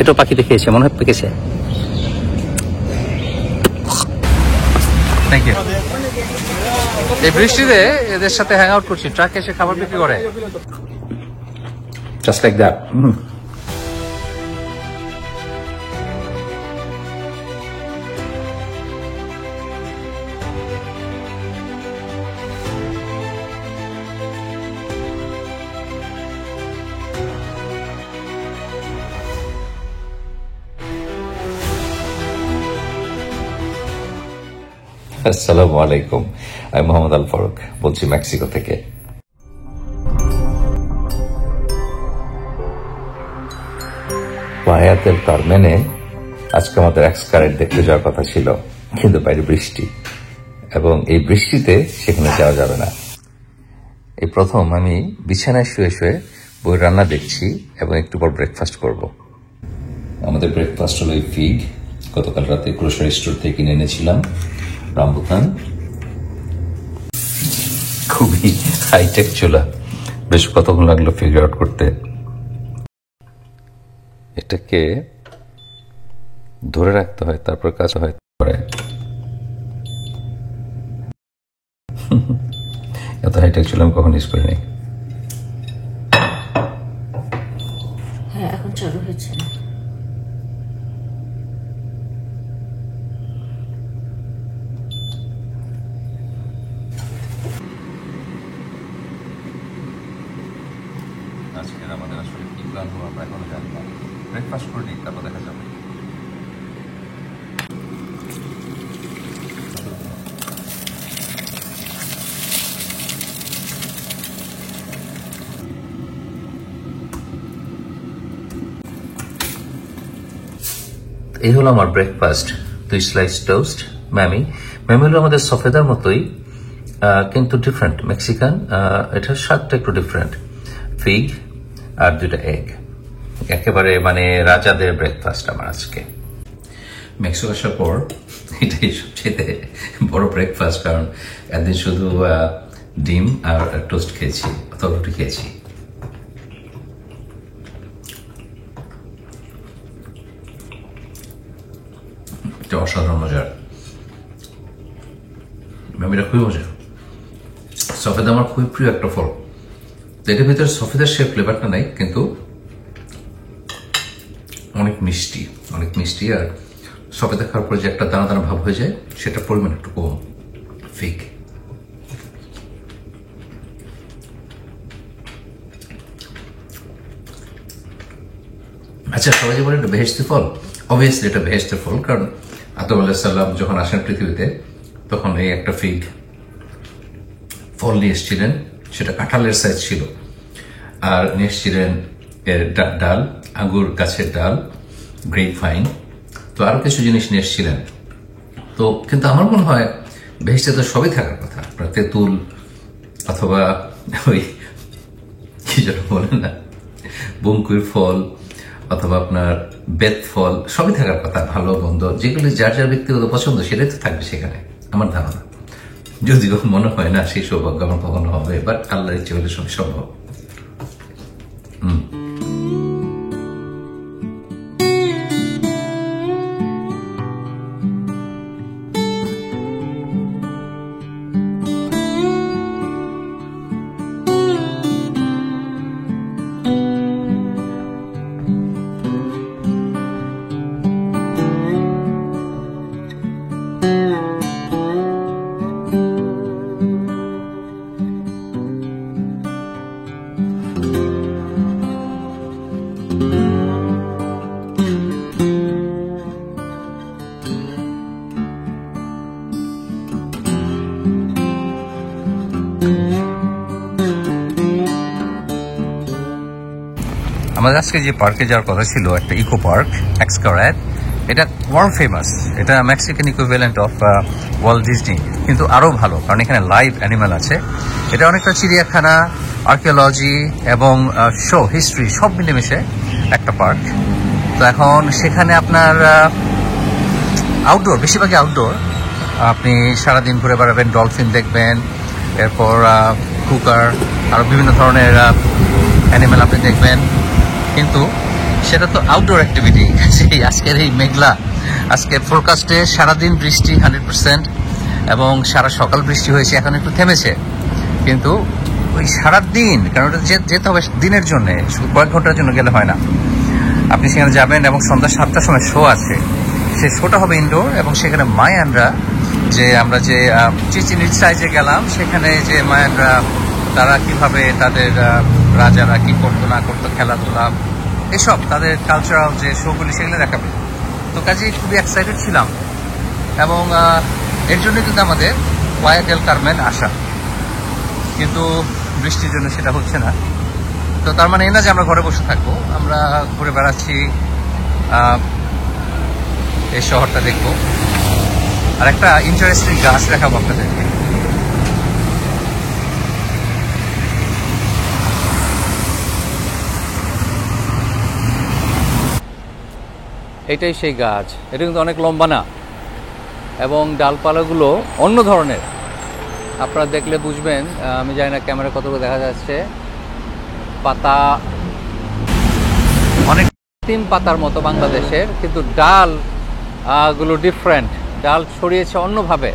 এটাও পাখিতে খেয়েছে, মনে হয় পেকেছে। Thank you. এই বৃষ্টিতে এদের সাথে হ্যাং আউট করছি, ট্রাকে এসে খাবার বিক্রি করে, জাস্ট লাইক দ্যাট। আসসালামু আলাইকুম, আমি মোহাম্মদ আল ফারুক বলছি মেক্সিকো থেকে। প্লায়া দেল কারমেনে আজকে আমাদের এক্সকারেন্ট দেখতে যাওয়ার কথা ছিল, কিন্তু বাইরে বৃষ্টি, এবং এই বৃষ্টিতে সেখানে যাওয়া যাবে না। এই প্রথম আমি বিছানায় শুয়ে শুয়ে বই রান্না দেখছি এবং একটু পর ব্রেকফাস্ট করব। আমাদের ব্রেকফাস্ট হলো এই ফিগ, গতকাল রাতে গ্রোসারি স্টোর থেকে কিনে এনেছিলাম, রামবুতান, খুবই হাইটেক চুলা, বেশ কতক্ষণ লাগলো ফিগার আউট করতে। এটাকে ধরে রাখতে হয়, তারপর কাজ হয়। এত হাইটেক চুলা আমি কখন ইউজ করিনি। হ্যাঁ, এখন চালু হয়েছে। আজকের আমাদের আসলে কি প্ল্যান হলো আমরা এখনো জানি না। ব্রেকফাস্ট করে নিই, তারপর দেখা যাবে। এই হলো আমার ব্রেকফাস্ট, 2 স্লাইস টোস্ট। ম্যামি হলো আমাদের সফেদার মতোই, কিন্তু ডিফারেন্ট, মেক্সিকান। এটার স্বাদটা একটু ডিফারেন্ট। ফিগ আর 2টা এগ, একেবারে মানে রাজাদের ব্রেকফাস্ট আমার আজকে। মেক্সিকো আসার পর এটাই সবচেয়ে বড় ব্রেকফাস্ট, কারণ একদিন শুধু ডিম আর টোস্ট খেয়েছি অথবা রুটি খেয়েছি। এটা অসাধারণ মজার, ম্যামিটা খুবই মজার। সফেদা আমার খুবই প্রিয় একটা ফল। এটার ভিতরে সফেদার সে ফ্লেভারটা নাই, কিন্তু অনেক মিষ্টি, অনেক মিষ্টি। আর সফেদা খাওয়ার পরে যে একটা দানা দানা ভাব হয়ে যায়, সেটার পরিমাণ একটু কম। ফিগ আচ্ছা, সবাই যে বলে এটা বেহেশতি ফল, অবভিয়াসলি এটা বেহেশতের ফল, কারণ আদম আলাইহিস সালাম যখন আসেন পৃথিবীতে, তখন এই একটা ফিগ ফল নিয়ে এসেছিলেন, সেটা কাঁঠালের সাইজ ছিল, আর নিয়ে এসেছিলেন এর ডাল, আঙ্গুর গাছের ডাল, গ্রেপ ভাইন, তো আরো কিছু জিনিস নিয়ে এসেছিলেন। তো কিন্তু আমার মনে হয় বেহেশতে তো সবই থাকার কথা, আপনার তেঁতুল অথবা ওই কি যেন বলেন না, বঙ্কুর ফল অথবা আপনার বেত ফল, সবই থাকার কথা, ভালো মন্দ, যেগুলি যার যার ব্যক্তিগত পছন্দ সেটাই তো থাকবে সেখানে, আমার ধারণা। যদিও মনে হয় না সেই সৌভাগ্য আমার কখনো হবে, বাট আল্লাহর ইচ্ছে হলে সব সম্ভব। আমাদের আজকে যে পার্কে যাওয়ার কথা ছিল, একটা ইকো পার্ক এক্সকারেট, এটা ওয়ার্ল্ড ফেমাস, এটা Mexican equivalent of world Disney, কিন্তু আরও ভালো, কারণ এখানে লাইভ অ্যানিম্যাল আছে। এটা অনেকটা চিড়িয়াখানা, আর্কিওলজি এবং শো, হিস্ট্রি সব মিলেমিশে একটা পার্ক। তো এখন সেখানে আপনার আউটডোর, বেশিরভাগই আউটডোর, আপনি সারাদিন ঘুরে বেড়াবেন, ডলফিন দেখবেন, এরপর কুকার, আরও বিভিন্ন ধরনের অ্যানিম্যাল আপনি দেখবেন। কিন্তু সেটা তো আউটডোর অ্যাক্টিভিটি। আজকের এই মেঘলা, আজকে ফোরকাস্টে সারাদিন বৃষ্টি 100% এবং সারা সকাল বৃষ্টি হয়েছে, এখন একটু থেমেছে, কিন্তু ওই সারাদিন, কারণ ওটা যেতে হবে দিনের জন্য, কয়েক ঘন্টার জন্য গেলে হয় না। আপনি সেখানে যাবেন এবং সন্ধ্যা 7টার সময় শো আছে, সেই শোটা হবে ইনডোর, এবং সেখানে মায়ানরা, যে আমরা যে চিচিনির সাইজে গেলাম, সেখানে যে মায়ানরা তারা কিভাবে তাদের রাজারা কি করতো না করতো, খেলাধুলা, এসব তাদের কালচারাল যে শোগুলি সেগুলো দেখাবে। তো কাজেই খুবই এক্সাইটেড ছিলাম, এবং এর জন্য কিন্তু আমাদের প্লায়া দেল কারমেন আসা, কিন্তু বৃষ্টির জন্য সেটা হচ্ছে না। তো তার মানে এই না যে আমরা ঘরে বসে থাকবো, আমরা ঘুরে বেড়াচ্ছি, এই শহরটা দেখবো। আর একটা ইন্টারেস্টিং গাছ দেখাবো আপনাদেরকে। এটাই সেই গাছ, এটা কিন্তু অনেক লম্বা না, এবং ডালপালাগুলো অন্য ধরনের। আপনারা দেখলে বুঝবেন, আমি জানি না ক্যামেরা কতটুকু দেখা যাচ্ছে, পাতা অনেক তিন পাতার মতো বাংলাদেশের, কিন্তু ডাল গুলো ডিফারেন্ট, ডাল ছড়িয়েছে অন্যভাবে।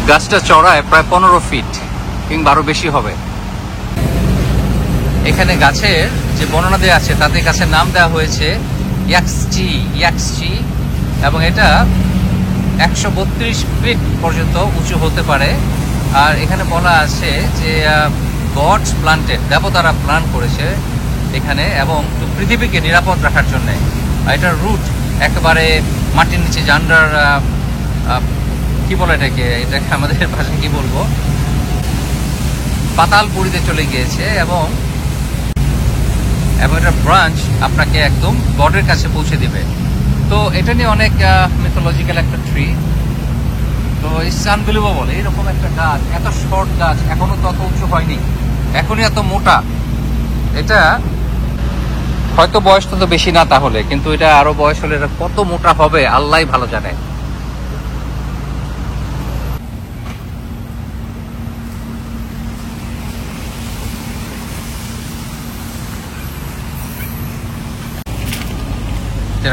গাছটা চড়ায় প্রায় 15 ফিট কিংবা আরো বেশি হবে। এখানে গাছের যে বর্ণনা দেওয়া আছে তাতে গাছের নাম দেওয়া হয়েছে ইয়াক্সচি, এবং এটা 132 ফিট পর্যন্ত উঁচু হতে পারে। আর এখানে বলা আছে যে গডস প্লান্টেড, দেবতারা প্লান করেছে এখানে, এবং পৃথিবীকে নিরাপদ রাখার জন্য। এটার রুট একেবারে মাটির নিচে, জান্ডার কি বলে এটাকে আমাদের ভাষায় কি বলবো, পাতাল পুরীতে চলে গিয়েছে, এবং এটার ব্রাঞ্চ আপনাকে একদম গডের কাছে পৌঁছে দিবে। তো এটা নিয়ে অনেক মিথোলজিক্যাল একটা ট্রি। তো ইটস আনবিলিভেবল, এইরকম একটা গাছ, এত শর্ট গাছ, এখনো তত উঁচু হয়নি, এখনই এত মোটা। এটা হয়তো বয়স তো বেশি না তাহলে, কিন্তু এটা আরো বয়স হলে এটা কত মোটা হবে আল্লাহই ভালো জানে।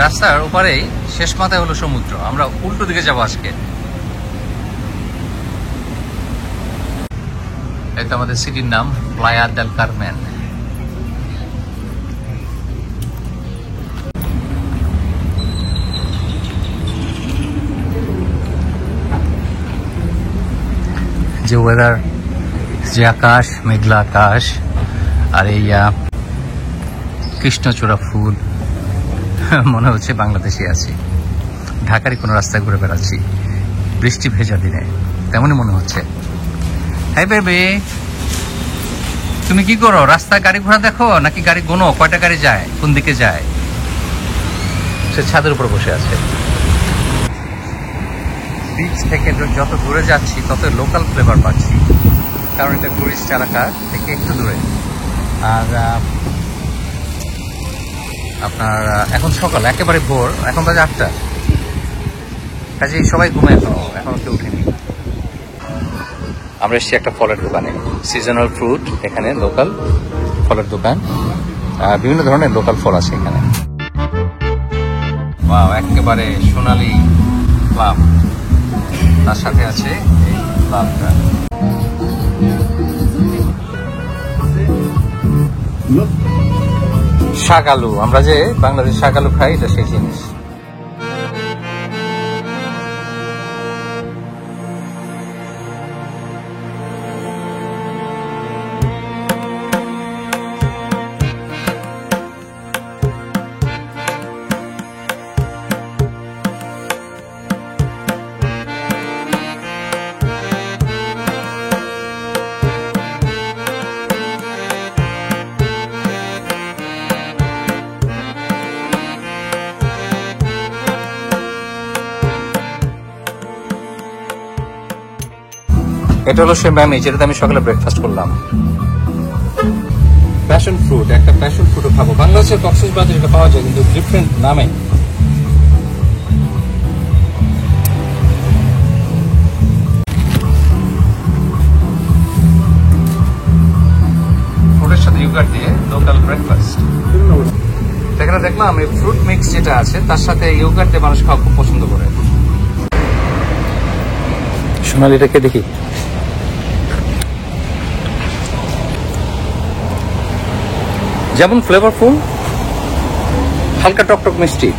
রাস্তার ওপারেই শেষ মাথায় হলো সমুদ্র, আমরা উল্টো দিকে যাবো আজকে। এটা আমাদের সিটির নাম প্লায়া দেল কারমেন। যে ওয়েদার, যে আকাশ, মেঘলা আকাশ, আর এই কৃষ্ণচূড়া ফুল, মনে হচ্ছে বাংলাদেশে আছি, ঢাকারই কোনো রাস্তায় ঘুরে বেড়াচ্ছি বৃষ্টি ভেজা দিনে, তেমনই মনে হচ্ছে। হ্যাঁ বেবি, তুমি কি করো? রাস্তায় গাড়ি ঘোড়া দেখো নাকি গাড়ি গোনো কয়টা গাড়ি যায়, কোন দিকে যায়? সে ছাদের উপর বসে আছে। বিচ থেকে যত দূরে যাচ্ছি তত লোকাল ফ্লেভার পাচ্ছি, কারণ এটা টুরিস্ট এলাকা থেকে একটু দূরে। আর আপনার এখন সকাল, একেবারে ভোর, এখন বাজে 8টা, কাজেই সবাই ঘুমায় এখনো কেউ উঠেনি। আমরা এসেছি একটা ফলের দোকানে, সিজনাল ফ্রুট, এখানে লোকাল ফলের দোকান, বিভিন্ন ধরনের লোকাল ফল আছে এখানে। ওয়াও, একেবারে সোনালি প্লাম, তার সাথে আছে এই প্লামটা। শাক আলু, আমরা যে বাংলাদেশ শাক আলু খাই, এটা সেই জিনিস। এটা হলো সে ম্যামি, যেটাতে আমি সকালে ব্রেকফাস্ট করলাম। প্যাশন ফ্রুট, একটা প্যাশন ফ্রুটও খাবো। বাংলাদেশের কক্সবাজারে এটা পাওয়া যায়, কিন্তু ডিফারেন্ট নামে। ইয়োগার্ট দিয়ে লোকাল ব্রেকফাস্ট। এখানে দেখলাম এই ফ্রুট মিক্স যেটা আছে তার সাথে ইয়োগার্ট দিয়ে মানুষ খাওয়া খুব পছন্দ করে। সোনালিটাকে দেখি, যেমন ফ্লেভারফুল, হালকা টকটক মিষ্টি।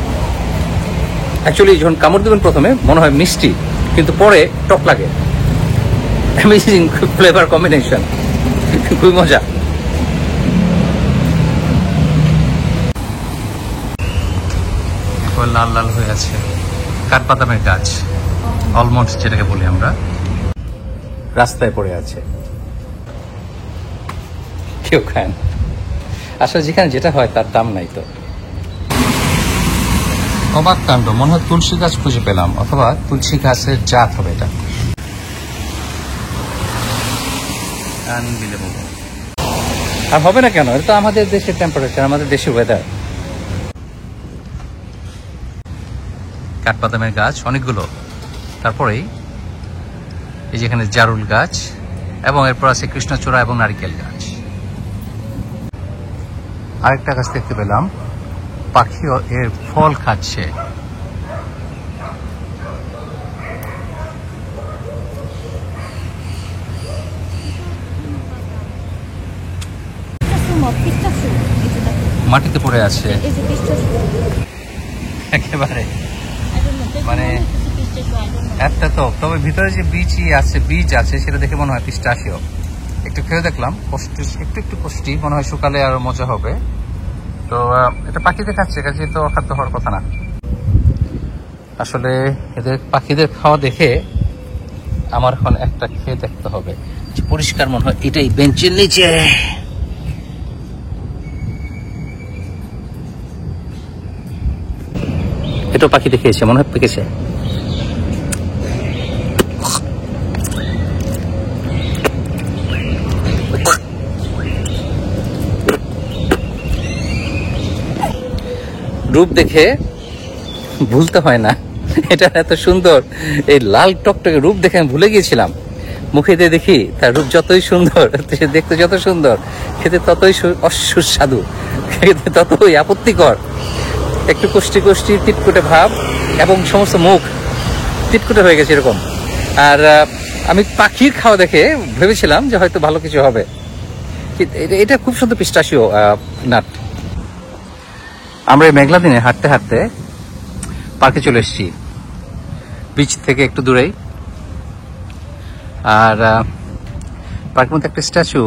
অ্যাকচুয়ালি যখন কামড় দেবেন প্রথমে মনে হয় মিষ্টি, কিন্তু পরে টক লাগে। অ্যামেজিং ফ্লেভার কম্বিনেশন, খুবই মজা। লাল লাল হয়ে আছে কাঠবাদামের গাছ, অলমন্ড যেটাকে বলি আমরা, রাস্তায় পড়ে আছে, কেউ খায় না। আসলে যেখানে যেটা হয় তার দাম নাই তো। অবাক কাণ্ড, মনে হয় তুলসী গাছ খুঁজে পেলাম, অথবা তুলসী গাছের জাত হবে এটা। আর হবে না কেন, এটা তো আমাদের দেশের টেম্পারেচার, আমাদের দেশের ওয়েদার। কাঠবাদামের গাছ অনেকগুলো, তারপরেই এই যেখানে জারুল গাছ, এবং এরপর আছে কৃষ্ণচূড়া এবং নারিকেল গাছ। আরেকটা গাছ দেখতে পেলাম, পাখি এর ফল খাচ্ছে। মাটিতে পড়ে আছে একেবারে, মানে একটা তো, তবে ভিতরে যে বীজ আছে সেটা দেখে মনে হয় পিস্তাশিও। একটু খেয়ে দেখলাম, একটু কষ্টি মনে হয়, শুকালে আরো মজা হবে। তো এটা পাখিতে খাচ্ছে, কাজে তো অখাদ্য হওয়ার কথা না। আসলে এদের পাখিদের খাওয়া দেখে আমার এখন একটা খেয়ে দেখতে হবে। পরিষ্কার মনে হয় এটাই, বেঞ্চের নিচে। এটাও পাখিতে খেয়েছে, মনে হয় পেকেছে। রূপ দেখে ভুলতে হয় না, এটা এত সুন্দর। এই লাল টকটকে রূপ দেখে আমি ভুলে গিয়েছিলাম। মুখে দিয়ে দেখি তার রূপ যতই সুন্দর, সে দেখতে যত সুন্দর, খেতে ততই সুস্বাদু, খেতে ততই আপত্তিকর। একটু কষ্টি তিটকুটে ভাব, এবং সমস্ত মুখ তিটকুটে হয়ে গেছে এরকম। আর আমি পাখির খাওয়া দেখে ভেবেছিলাম যে হয়তো ভালো কিছু হবে। এটা খুব সুন্দর পিস্তাশিও নাট। আমরা এই মেঘলা দিনে হাঁটতে হাঁটতে পার্কে চলে এসেছি, বিচ থেকে একটু দূরেই। আর পার্কের মধ্যে একটা স্ট্যাচু,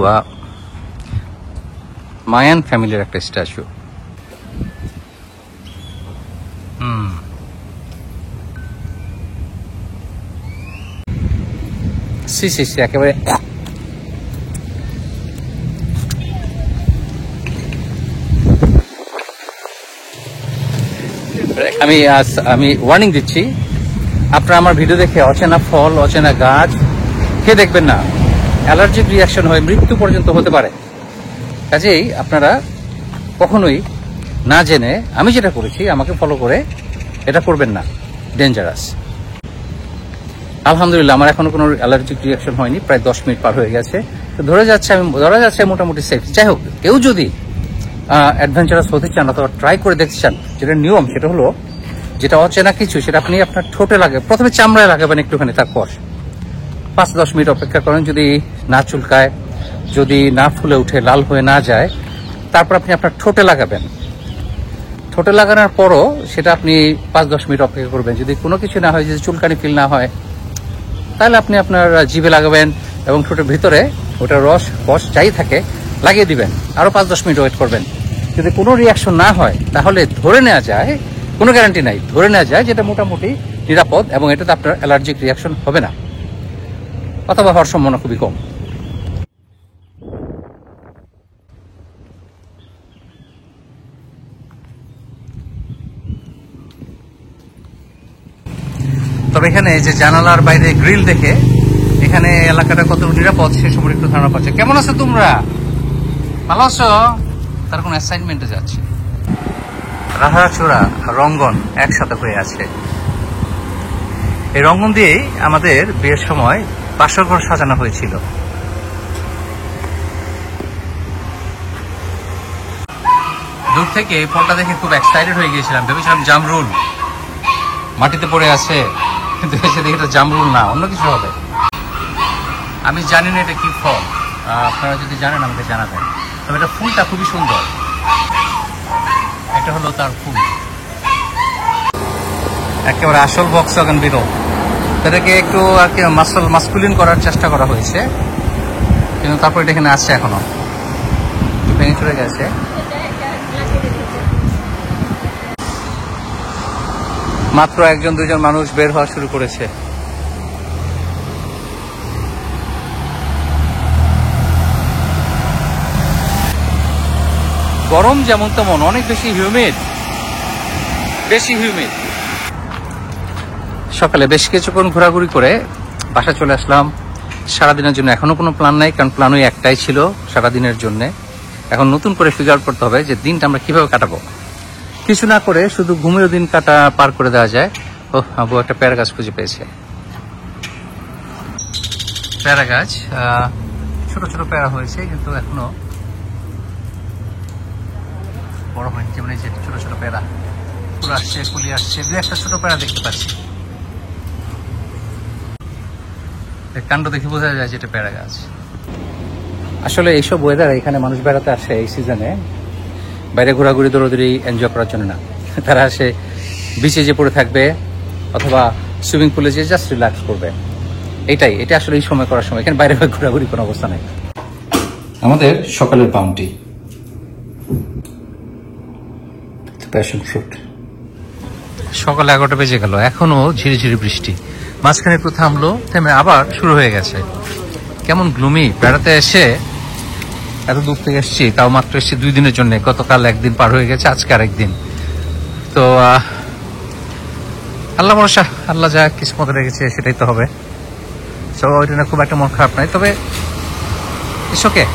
মায়ান ফ্যামিলির একটা স্ট্যাচু। সি একেবারে আমি ওয়ার্নিং দিচ্ছি, আপনারা আমার ভিডিও দেখে অচেনা ফল, অচেনা গাছ খেয়ে দেখবেন না, অ্যালার্জিক রিয়াকশন হয়ে মৃত্যু পর্যন্ত হতে পারে। কাজেই আপনারা কখনোই না জেনে, আমি যেটা করেছি আমাকে ফলো করে এটা করবেন না, ডেঞ্জারাস। আলহামদুলিল্লাহ আমার এখনো কোনো অ্যালার্জিক রিয়াকশন হয়নি, প্রায় 10 মিনিট পার হয়ে গেছে। তো ধরা যাচ্ছে মোটামুটি সেফ। যাই হোক, কেউ যদি অ্যাডভেঞ্চারাস হতে চান অথবা ট্রাই করে দেখতে চান, যেটা নিয়ম সেটা হলো, যেটা অচেনা কিছু সেটা আপনি আপনার ঠোঁটে লাগে, প্রথমে চামড়ায় লাগাবেন একটুখানি, তারপর 5-10 মিনিট অপেক্ষা করেন। যদি না চুলকায়, যদি না ফুলে উঠে, লাল হয়ে না যায়, তারপর আপনি আপনার ঠোঁটে লাগাবেন। ঠোঁটে লাগানোর পরও সেটা আপনি 5-10 মিনিট অপেক্ষা করবেন। যদি কোনো কিছু না হয়, যদি চুলকানি ফিল না হয়, তাহলে আপনি আপনার জিভে লাগাবেন এবং ঠোঁটের ভিতরে ওটা রস যাই থাকে লাগিয়ে দিবেন। আরো 5-10 মিনিট ওয়েট করবেন। যদি কোনো রিয়াকশন না হয়, তাহলে ধরে নেওয়া যায়, কোনো গ্যারান্টি নাই, ধরে নেওয়া যায় যেটা মোটামুটি নিরাপদ এবং এটাতে আপনার অ্যালার্জিক রিয়াকশন হবে না, অথবা হওয়ার সম্ভাবনা খুবই কম। তবে এখানে যে জানালার বাইরে গ্রিল দেখে এখানে এলাকাটা কত নিরাপদ সে সম্পর্কে একটু ধারণা পাচ্ছে। কেমন আছো তোমরা? ভালো আছো? তার কোন অ্যাসাইনমেন্টে যাচ্ছে। রাহাচূড়া রঙ্গন একসাথে হয়ে আছে। এই রঙ্গন দিয়েই আমাদের বিয়ের সময় বাসর ঘর সাজানো হয়েছিল। দূর থেকে এই ফলটা দেখে খুব এক্সাইটেড হয়ে গিয়েছিলাম, ভেবেছিলাম জামরুল মাটিতে পড়ে আছে, কিন্তু এসে দেখি এটা জামরুল না, অন্য কিছু হবে। আমি জানি না এটা কি ফল, আপনারা যদি জানেন আমাকে জানাবেন। তবে এটা ফুলটা খুবই সুন্দর, এটা হলো তার ফুল, একেবারে আসল ভক্সওয়াগন বিটল। এটাকে একটু আর কি মাস্কুলিন করার চেষ্টা করা হয়েছে, কিন্তু তারপর এটা এখানে আছে, এখনো ভেঙে চলে গেছে। মাত্র 1-2 মানুষ বের হওয়া শুরু করেছে। গরম যেমন তেমন, অনেক বেশি হিউমিড। সকালে বেশ কিছুক্ষণ ঘোরাঘুরি করে বাসা চলে আসলাম সারাদিনের জন্য। এখনো কোনো প্ল্যান নাই, কারণ প্ল্যান ওই একটাই ছিল সারাদিনের জন্য। এখন নতুন করে ফিগার আউট করতে হবে যে দিনটা আমরা কিভাবে কাটাবো। কিছু না করে শুধু ঘুমিয়ে দিন পার করে দেওয়া যায়। ও আবু একটা পেয়ারা গাছ খুঁজে পেয়েছে। পেয়ারা গাছ, ছোট ছোট পেয়ারা হয়েছে, কিন্তু এখনো বড় হয়নি। যেমন এই যে ছোট ছোট পেয়ারা ফুল আসছে, ফুলি আসছে, 2-1টা ছোট পেয়ারা দেখতে পাচ্ছি। কাণ্ড দেখে বোঝা যায় যে এটা পেয়ারা গাছ। আসলে এইসব ওয়েদার এখানে মানুষ বেড়াতে আসে এই সিজনে, বাইরে ঘোরাঘুরি দৌড়াদৌড়ি এনজয় করার জন্য না। তারা আসে বিচে যে পড়ে থাকবে অথবা সুইমিং পুলে যে জাস্ট রিল্যাক্স করবে। এটা আসলে এই সময় করার সময়, এখানে বাইরে ঘোরাঘুরি কোনো অবস্থা নেই। আমাদের সকালের বাউন্টি প্যাশন ফ্রুট। সকালে 11টা বেজে গেল, এখনো ঝিরিঝিরি বৃষ্টি। মাঝখানে একটু থামলো, থেমে আবার শুরু হয়ে গেছে। কেমন গ্লুমি। বেড়াতে এসে এত দূর থেকে এসেছি, তাও মাত্র এসেছি 2 দিনের জন্য। গতকাল 1 দিন পার হয়ে গেছে, আজকে আরেক দিন। তো আল্লাহ ভরসা, আল্লাহ যা কিসমতে রেখেছে সেটাই তো হবে। তো ওইটা না খুব একটা মন খারাপ নাই, তবে ইটস ওকে।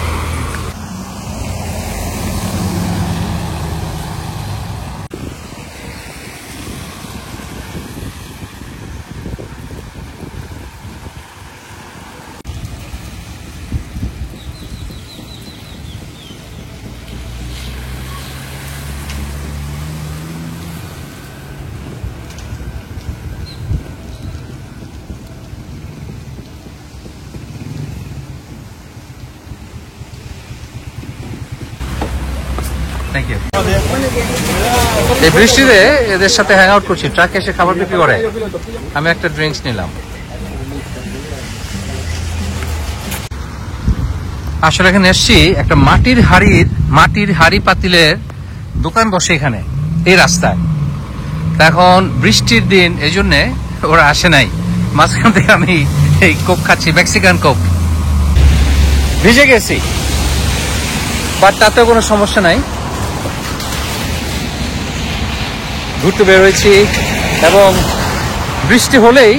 Thank you. এই বৃষ্টিতে এদের সাথে হ্যাং আউট করছি, ট্রাকে এসে খাবার বিক্রি করে। আমি একটা ড্রিঙ্কস নিলাম। আসলে এখানে এসছি, একটা মাটির হাড়ি পাতিলের দোকান বসে এখানে এই রাস্তায়। তা এখন বৃষ্টির দিন, এই জন্য ওরা আসে নাই। মাঝখান থেকে আমি এই কোক খাচ্ছি, মেক্সিকান কোক। ভিজে গেছি, বাট তাতেও কোনো সমস্যা নাই। ঘুরতে বের হয়েছি, এবং বৃষ্টি হলেই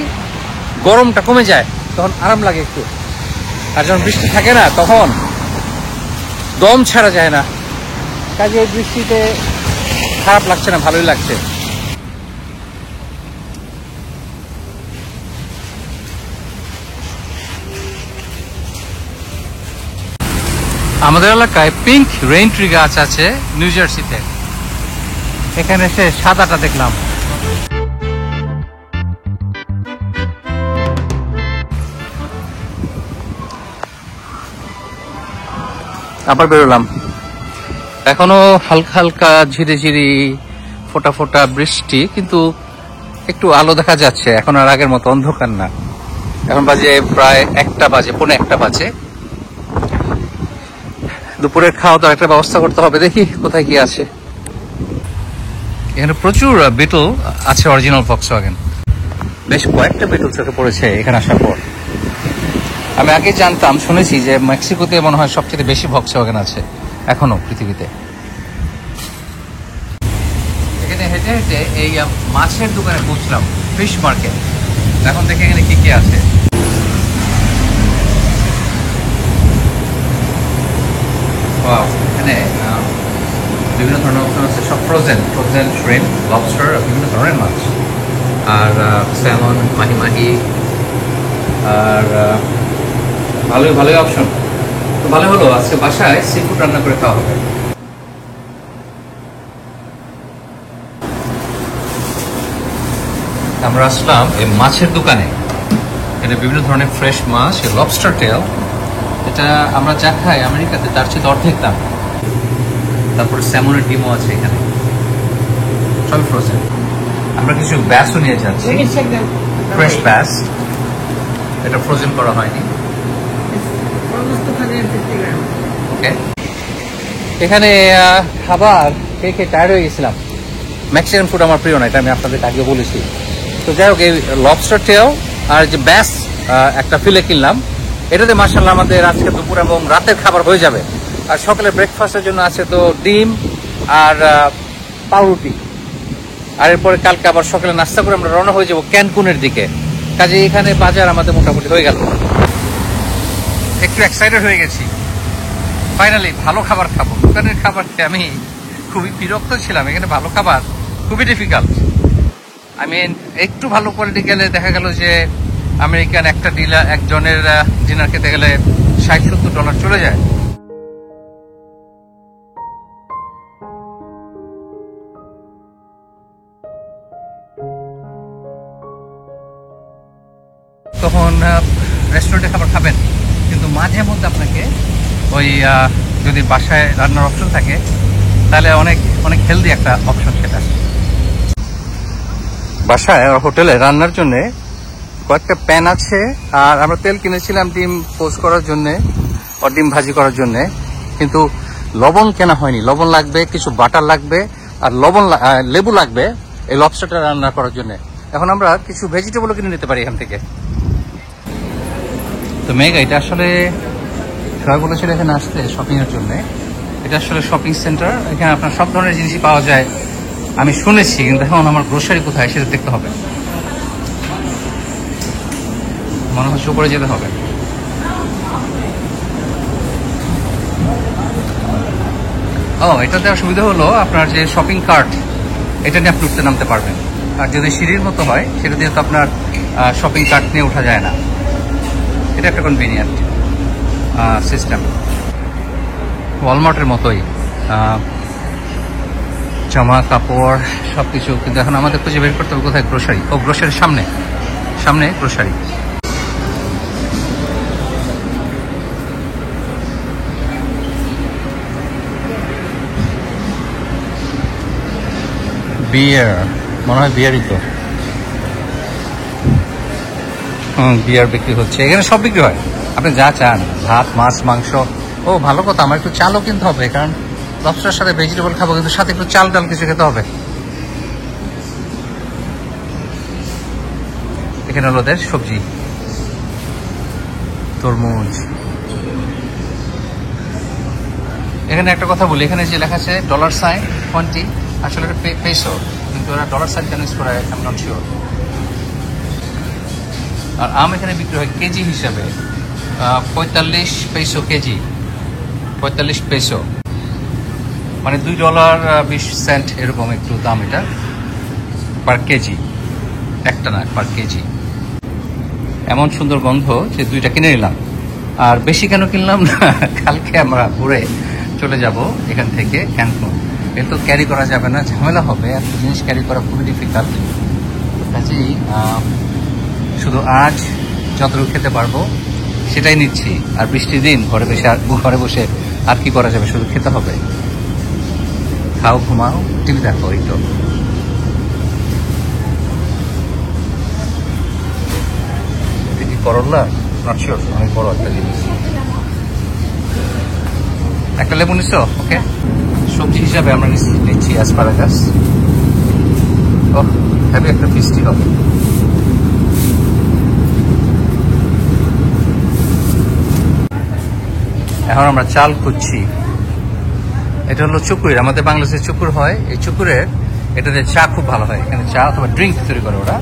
গরমটা কমে যায়, তখন আরাম লাগে একটু। আর যখন বৃষ্টি থাকে না, তখন দম ছাড়া যায় না। কাজে এই বৃষ্টিতে খারাপ লাগছে না, ভালোই লাগছে। আমাদের এলাকায় পিঙ্ক রেইন ট্রি গাছ আছে নিউ জার্সিতে। এখানে এসে সাদাটা দেখলাম। আবার বেরোলাম। এখনো হালকা হালকা ঝিরিঝিরি ফোটা ফোটা বৃষ্টি, কিন্তু একটু আলো দেখা যাচ্ছে। এখন আর আগের মতো অন্ধকার না। এখন বাজে প্রায় 1টা বাজে, 1:45 বাজে। দুপুরের খাওয়া দাওয়ার একটা ব্যবস্থা করতে হবে, দেখি কোথায় কি আছে। এখানে প্রচুর বিটল আছে, অরিজিনাল ভক্সওয়াগন। বেশ কয়েকটা বিটল চোখে পড়েছে এখানে আসার পর। আমি আগে জানতাম, শুনেছি যে মেক্সিকোতে মনে হয় সবচেয়ে বেশি ভক্সওয়াগন আছে এখনো পৃথিবীতে। এখানে হেঁটে হেঁটে এই মাছের দোকানে পৌঁছলাম, ফিশ মার্কেট। এখন দেখে এখানে কি কি আছে। এখানে বিভিন্ন ধরনের অপশন আছে, সব ফ্রোজেন শ্রিম্প, লবস্টার, বিভিন্ন ধরনের মাছ, আর স্যামন, মাহি, আর ভালোই অপশন। তো ভালো হলো, আজকে বাসায় সি ফুড রান্না করে খাওয়া হবে। আমরা আসলাম এই মাছের দোকানে। এখানে বিভিন্ন ধরনের ফ্রেশ মাছ, লবস্টার টেল। এটা আমরা যা খাই আমেরিকাতে তার চেয়ে অর্ধেক দাম। তারপরে স্যামনের ডিমও আছে এখানে, সবই ফ্রোজেন। আমরা কিছু ব্যাসও নিয়ে যাচ্ছি, ফ্রেশ ব্যাস। এটা ফ্রোজেন করা হয়নি। ওকে, এখানে খাবার খেয়ে খেয়ে টায়ার্ড হয়ে গেছিলাম। মেক্সিকান ফুড আমার প্রিয় না, এটা আমি আপনাদের আগে বলেছি। তো যাই হোক, এই লবস্টার টেল আর যে ব্যাস একটা ফিলে কিনলাম। এটাতে মাশাআল্লাহ আমাদের আজকে দুপুর এবং রাতের খাবার হয়ে যাবে। আর সকালে ব্রেকফাস্টের জন্য আছে তো ডিম আর পাউরুটি। আর এরপরে কালকে আবার সকালে নাস্তা করে আমরা রওনা হয়ে যাবো ক্যানকুনের দিকে। কাজে এখানে বাজার আমাদের মোটামুটি হয়ে গেল। একটু এক্সাইটেড হয়ে গেছি, ফাইনালি ভালো খাবার খাবো। দোকানের খাবার খেয়ে আমি খুবই বিরক্ত ছিলাম। এখানে ভালো খাবার খুবই ডিফিকাল্ট। আই মিন, একটু ভালো কোয়ালিটি গেলে দেখা গেল যে আমেরিকান একটা ডিলার একজনের ডিনার খেতে গেলে $60-70 চলে যায়। তখন রেস্টুরেন্টে খাবার খাবেন, কিন্তু মাঝে মধ্যে আপনাকে ওই যদি বাসায় রান্নার অপশন থাকে তাহলে অনেক অনেক হেলদি একটা অপশন সেটা। বাসায় হোটেলে রান্নার জন্য কয়েকটা প্যান আছে, আর আমরা তেল কিনেছিলাম ডিম পোস্ট করার জন্য, ডিম ভাজি করার জন্য। কিন্তু লবণ কেনা হয়নি। লবণ লাগবে, কিছু বাটার লাগবে, আর লেবু লাগবে এই লবস্টারটা রান্না করার জন্য। এখন আমরা কিছু ভেজিটেবলও কিনে নিতে পারি এখান থেকে। তো মেঘা, এটা আসলে সবাই বলেছিল এখানে আসতে শপিং এর জন্য। এটা আসলে শপিং সেন্টার, এখানে আপনার সব ধরনের জিনিসই পাওয়া যায় আমি শুনেছি, কিন্তু এখন আমার গ্রোসারি কোথায় সেটা দেখতে হবে। মনে হচ্ছে উপরে যেতে হবে। এটা দেওয়ার সুবিধা হলো আপনার যে শপিং কার্ট, এটা নিয়ে আপনি উঠতে নামতে পারবেন। আর যদি সিঁড়ির মতো হয় সেটা দিয়ে তো আপনার শপিং কার্ট নিয়ে ওঠা যায় না। এটা একটা কনভিনিয়েন্ট সিস্টেম, ওয়ালমার্টের মতোই। জামা কাপড় সবকিছু। কিন্তু এখন আমাদের খুঁজে বের করতে হবে কোথায় গ্রোসারি। গ্রোসারির সামনে গ্রোসারি। বিয়ার, মনে হয় বিয়ারই তো। বিয়ার বিক্রি হচ্ছে এখানে, সব বিক্রি হয় আপনি যা চান, ভাত, মাছ, মাংস। ভালো কথা, আমার একটু চালও কিনতে হবে, কারণ লবস্টারের সাথে ভেজিটেবল খাবো, কিন্তু সাথে একটু চাল ডাল কিছু খেতে হবে। এখানে হলো ওদের সবজি, তরমুজ। এখানে একটা কথা বলি, এখানে যে লেখা আছে $20, আসলে এটা পেসো, কিন্তু ওরা $, কেন ইউজ করে আই এম নট শিওর। আর আম এখানে বিক্রি হয় কেজি হিসাবে, 45 পেসো কেজি, 45 পেসো, মানে $2.20 এরকম একটু দাম এটা পার কেজি। একটা না, পার কেজি। এমন সুন্দর গন্ধ যে 2টা কিনে নিলাম। আর বেশি কেন কিনলাম না, কালকে আমরা ঘুরে চলে যাব এখান থেকে ক্যানকুন। এর তো ক্যারি করা যাবে না, ঝামেলা হবে, এত জিনিস ক্যারি করা খুবই ডিফিকাল্ট। কাজেই শুধু আজ যতটুকু খেতে পারবো সেটাই নিচ্ছি। আর বৃষ্টির দিন ঘরে বসে আর কি করা যাবে, শুধু খেতে হবে। খাও, ঘুমাও, টিভি দেখো, এই তো। এটা কি করলা? নট শিওর, অনেক বড় একটা জিনিস। একটা লেবু নিচ্ছ? ওকে। সবজি হিসাবে আমরা নিচ্ছি অ্যাসপারাগাস। হ্যাভি একটা ফিস্টি হবে। এখন আমরা চাল খুঁজছি। এটা হলো চুকুর, আমাদের বাংলাদেশে চুকুর হয়। এই চুকুরের এটাতে চা খুব ভালো হয়। এখানে চা অথবা ড্রিঙ্ক তৈরি করে ওরা,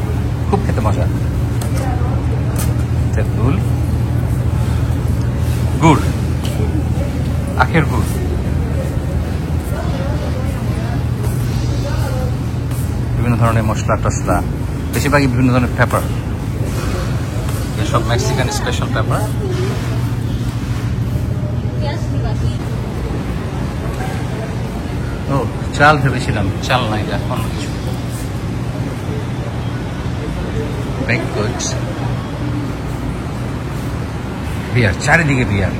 খুব খেতে মজা। তেঁতুল, গুড়, আখের গুড়, বিভিন্ন ধরনের মশলা টসলা, বেশিরভাগই বিভিন্ন ধরনের পেপার, এসব মেক্সিকান স্পেশাল পেপার। চাল ভেবেছিলাম, চাল নাই, এখন কিছু বেক গুডস, বিয়ার, চারিদিকে বিয়ার।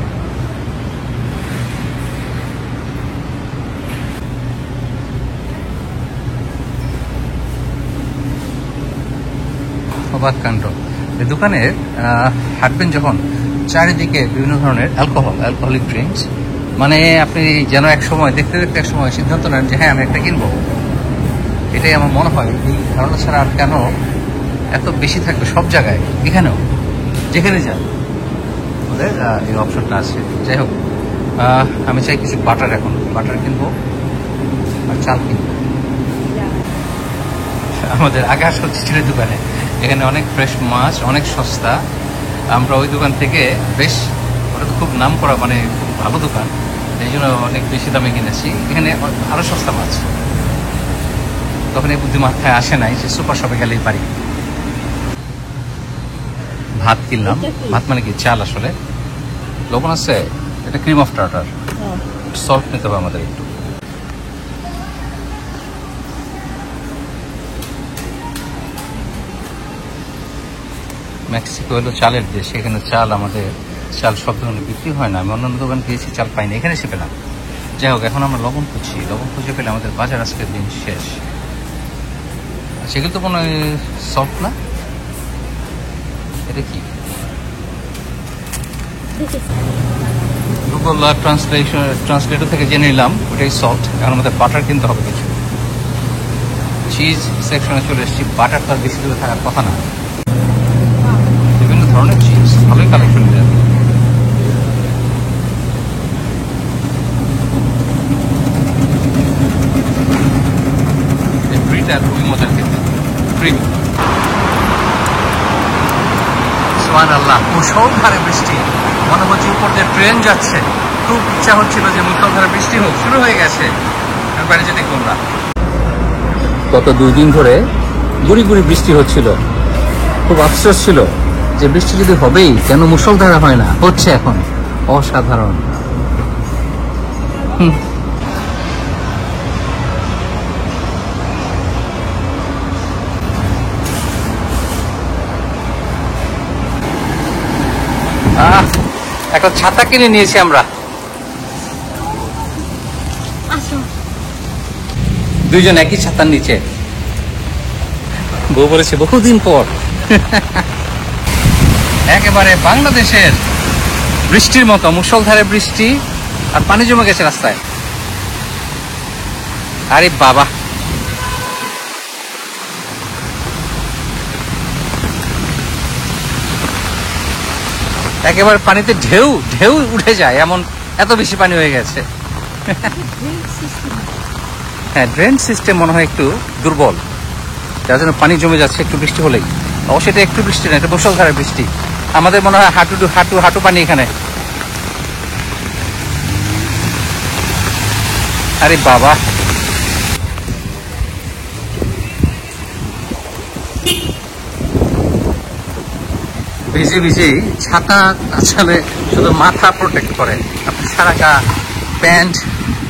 অবাক কাণ্ড। এই দোকানে হাঁটবেন যখন, চারিদিকে বিভিন্ন ধরনের অ্যালকোহলিক ড্রিঙ্কস। মানে আপনি যেন এক সময় দেখতে দেখতে এক সময় সিদ্ধান্ত নেন যে হ্যাঁ আমি একটা কিনবো। এটাই আমার মনে হয়। এই ধারণা ছাড়া আর কেন এত বেশি থাকবে সব জায়গায়, এখানেও যেখানে যান ওদের এই অপশনটা আছে। যাই হোক, আমি চাই কিছু বাটার, এখন বাটার কিনবো আর চাল কিনবো। আমাদের আগে আসা হচ্ছে চিড়ের দোকানে, এখানে অনেক ফ্রেশ মাছ, অনেক সস্তা। আমরা ওই দোকান থেকে বেশ, ওটা তো খুব নাম করা, মানে খুব ভালো দোকান, এই জন্য অনেক বেশি দামে কিনেছি। এখানে আরো সস্তা মাছ। তখন এই বুদ্ধি মাথায় আসে নাই যে সুপার শপে গেলেই পারি। ভাত কিনলাম। ভাত মানে কি? চাল আসলে। লবণ আছে, এটা ক্রিম অফ টার্টার। সল্ট নিতে হবে আমাদের একটু। মেক্সিকো হলো চালের দেশ, এখানে চাল, আমাদের চাল সব ধরনের বিক্রি হয় না। আমি অন্যান্য দোকান গিয়েছি, চাল পাইনি, এখানে এসে পেলাম। যাই হোক, এখন আমরা লবণ খুঁজছি। লবণ খুঁজে পেলে আমাদের বাজার আজকের দিন শেষ। সেগুলো তো কোনো সল্ট না, এটা কি? গুগল ট্রান্সলেটর থেকে জেনে নিলাম ওটাই সল্ট। এখন আমাদের বাটার কিনতে হবে কিছু। চিজ সেকশনে চলে এসেছি। বাটার তার বেশি দূরে থাকার কথা না। বিভিন্ন ধরনের চিজ, ভালোই কালেকশন দেয়। ব্রিটা খুবই মজার খেতে। ক্রিম। সুবহানাল্লাহ, মুষলধারে বৃষ্টি। মনে হচ্ছে উপর দিয়ে ট্রেন যাচ্ছে। খুব ইচ্ছা হচ্ছিল যে মুষলধারে বৃষ্টি হোক, শুরু হয়ে গেছে। বাইরে যেতে করলাম। গত 2 দিন ধরে গুড়ি গুড়ি বৃষ্টি হচ্ছিল। খুব আফসোস ছিল যে বৃষ্টি যদি হবেই, কেন মুষলধারে হয় না? হচ্ছে এখন। অসাধারণ। একটা ছাতা কিনে নিয়েছি আমরা। দুইজন একই ছাতার নিচে। বউ বলেছে বহুদিন পর। একেবারে বাংলাদেশের বৃষ্টির মতো মুষলধারে বৃষ্টি, আর পানি জমে গেছে রাস্তায়। আরে বাবা, একেবারে পানিতে ঢেউ ঢেউ উঠে যায়, এমন এত বেশি পানি হয়ে গেছে। হ্যাঁ, ড্রেন সিস্টেম মনে হয় একটু দুর্বল, যার জন্য পানি জমে যাচ্ছে একটু বৃষ্টি হলেই। অবশ্যই এটা একটু বৃষ্টি না, এটা মুষলধারে বৃষ্টি। আমাদের মনে হয় হাঁটু হাঁটু হাঁটু পানি এখানে। আরে বাবা, ভিজে ভিজে ছাতা আসলে শুধু মাথা প্রোটেক্ট করে। আপনি সারা গা, প্যান্ট,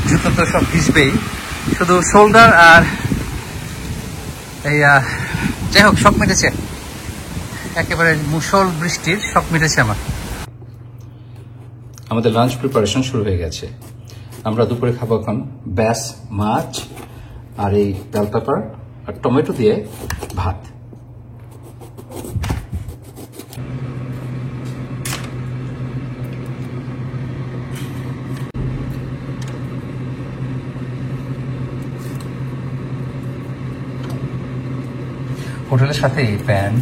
জুতো তো সব ভিজবেই, শুধু শোল্ডার আর এই যাই হোক, সব মিটেছে। একেবারে মুষল বৃষ্টির সব মিটেছে আমার। আমাদের লাঞ্চ প্রিপারেশন শুরু হয়ে গেছে। আমরা দুপুরে খাবো এখন ব্যাস মাছ আর এই বেল পেপার আর টমেটো দিয়ে ভাত। হোটেলের সাথে প্যান,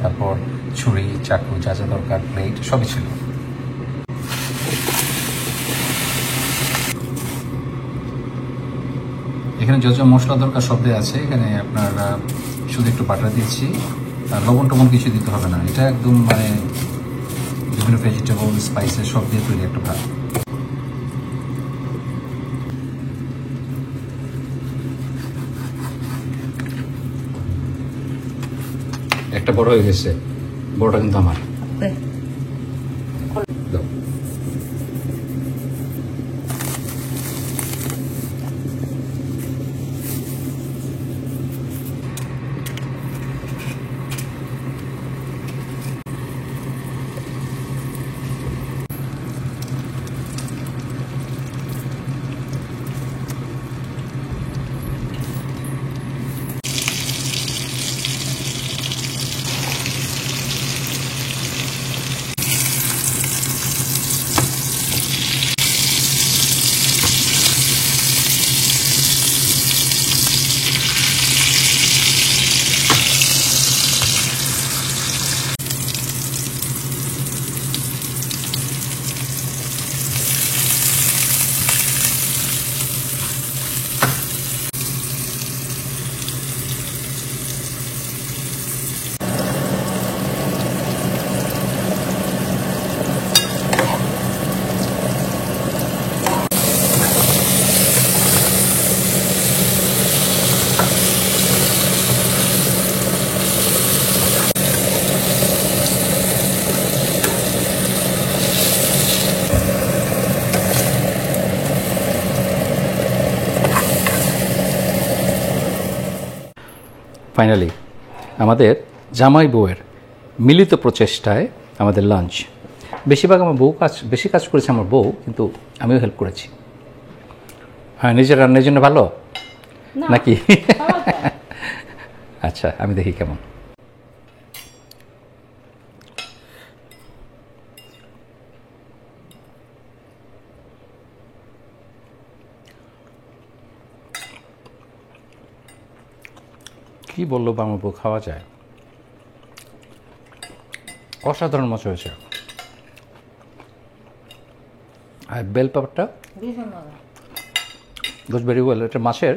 তারপর ছুরি, চাকু, যা যা দরকার, প্লেট সবই ছিল। এখানে যা যা মশলা দরকার সব দেওয়া আছে। এখানে আপনার শুধু একটু বাটার দিয়েছি, আর লবণ টবণ কিছু দিতে হবে না। এটা একদম মানে বিভিন্ন ভেজিটেবল, স্পাইসেস সব দিয়ে তৈরি একটা ভাত। একটা বড় হয়ে গেছে, বড়টা কিন্তু আমার। ফাইনালি আমাদের জামাই বউয়ের মিলিত প্রচেষ্টায় আমাদের লাঞ্চ। বেশিরভাগ আমার বেশি কাজ করেছে আমার বউ, কিন্তু আমিও হেল্প করেছি। হ্যাঁ, নিজের রান্নার জন্য ভালো নাকি? আচ্ছা, আমি দেখি কেমন। কি বললো আমার বউ, খাওয়া যায়, অসাধারণ মজা হয়েছে। আর বেল পেপারটা গোস ভেরি ওয়েল। এটা মাছের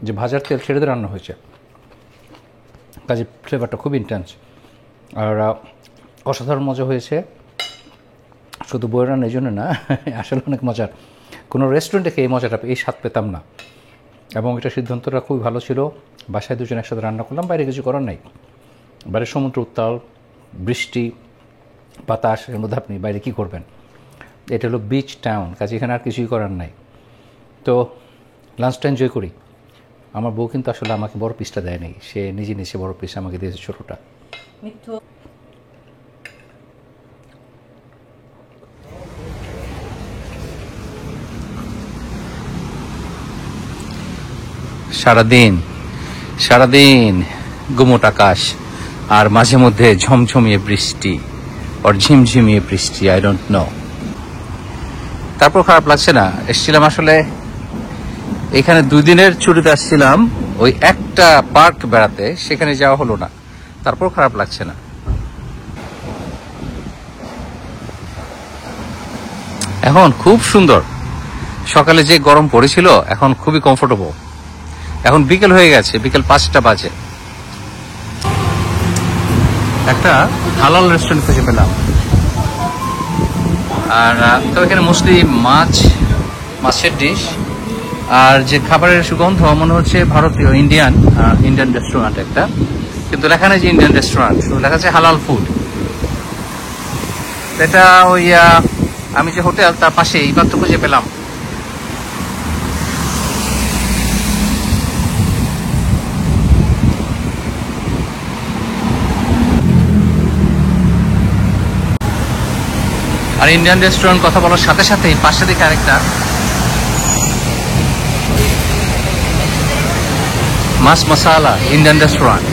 যে ভাজার তেল ছেড়ে দিয়ে রান্না হয়েছে, কাজে ফ্লেভারটা খুব ইন্টেন্স আর অসাধারণ মজা হয়েছে। শুধু বইয়ের রান্না এই জন্য না, আসলে অনেক মজার। কোনো রেস্টুরেন্টে খেয়ে এই মজাটা এই স্বাদ পেতাম না, এবং এটা সিদ্ধান্তটা খুবই ভালো ছিল। বাসায় দুজন একসাথে রান্না করলাম, বাইরে কিছু করার নাই। বাইরে সমুদ্র উত্তাল, বৃষ্টি, বাতাস, এর মধ্যে আপনি বাইরে কী করবেন? এটা হলো বিচ টাউন, কাজে এখানে আর কিছুই করার নাই। তো লাঞ্চটা এনজয় করি। আমার বউ কিন্তু আসলে আমাকে বড় পিসটা দেয় নাই, সে নিজে বড় পিস আমাকে দিয়েছে ছোটোটা। সারাদিন গুমোট আকাশ, আর মাঝে মধ্যে ঝমঝমিয়ে বৃষ্টি আর ঝিমঝিমিয়ে বৃষ্টি, আই ডোন্ট নো। তারপর খারাপ লাগছে না। এসেছিলাম আসলে এখানে 2 দিনের ছুটিতে আসছিলাম, ওই একটা পার্ক বেড়াতে, সেখানে যাওয়া হলো না। তারপর খারাপ লাগছে না। এখন খুব সুন্দর। সকালে যে গরম পড়েছিল এখন খুবই কমফোর্টেবল। এখন বিকেল হয়ে গেছে, বিকেল 5টা বাজে। একটা হালাল রেস্টুরেন্ট খুঁজে পেলাম। আর তো এখানে মোস্টলি মাছের ডিশ, আর যে খাবারের সুগন্ধ মনে হচ্ছে ভারতীয় ইন্ডিয়ান রেস্টুরেন্ট একটা, কিন্তু লেখা নেই যে ইন্ডিয়ান রেস্টুরেন্ট, শুধু লেখা আছে হালাল ফুড। এটা ওই আমি যে হোটেল তার পাশে এইবার তো খুঁজে পেলাম। আর ইন্ডিয়ান রেস্টুরেন্ট কথা বলার সাথে সাথেই পাশে দেখে আরেকটা Machh Masala Indian restaurant.